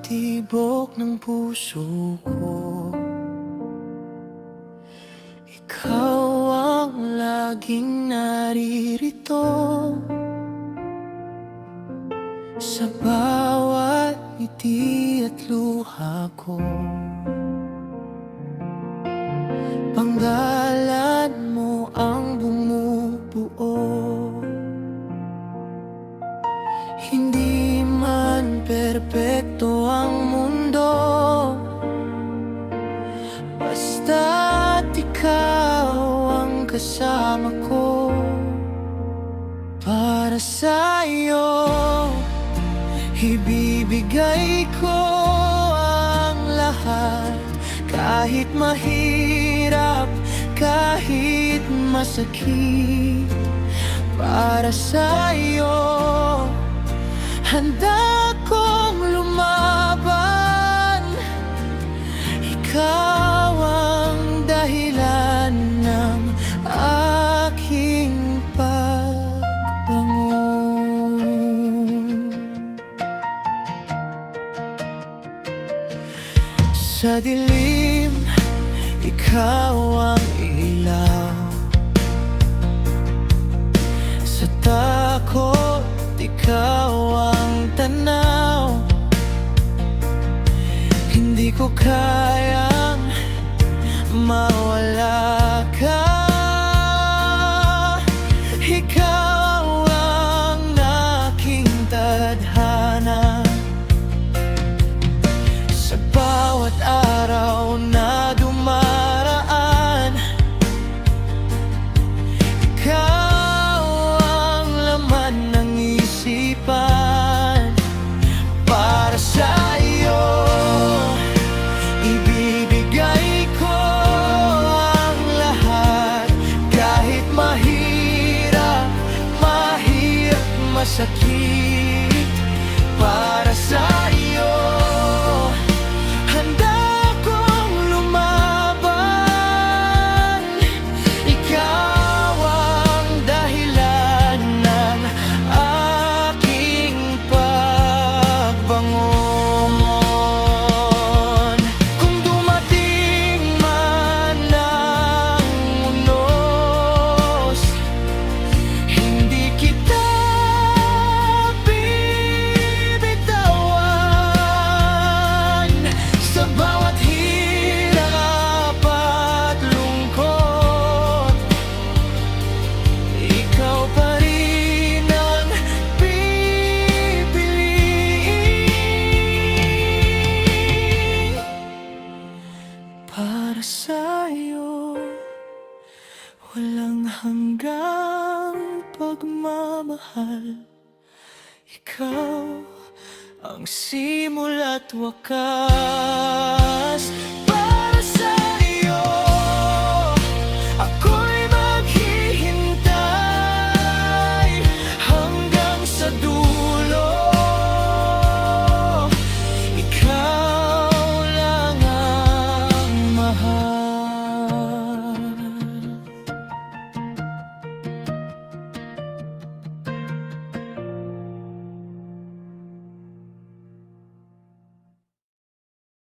tibok ng puso ko. Ikaw ang laging naririto sa bawat ngiti at luha ko. Panggalan mo ang bumubuo. Hindi man perpekto ang mundo, basta't ikaw ang kasama ko. Para sa'yo, ibibigay ko ang lahat. Kahit mahirap, kahit masakit. Para sa'yo, handa kong lumaban. Ikaw ang dahilan ng aking pagbangon. Sa dilim, ikaw ang ilaw. Sa takot, ikaw ang tanaw. Hindi ko kayang mawala ka. Ikaw ang aking tadhana. Sa bawat araw na dumaraan, ikaw ang laman ng isipan. Para sa'yo, ibibigay ko ang lahat. Kahit mahirap, masakit. Para sa'yo, handa kong lumaban. Ikaw ang dahilan ng aking pagbangon. Kung dumating man ang unos, hindi kita bibitawan. Sa bawat hirap at lungkot, ikaw pa rin ang pipiliin. Para sa'yo, walang hanggang pagmamahal. Ikaw ang simula't wakas.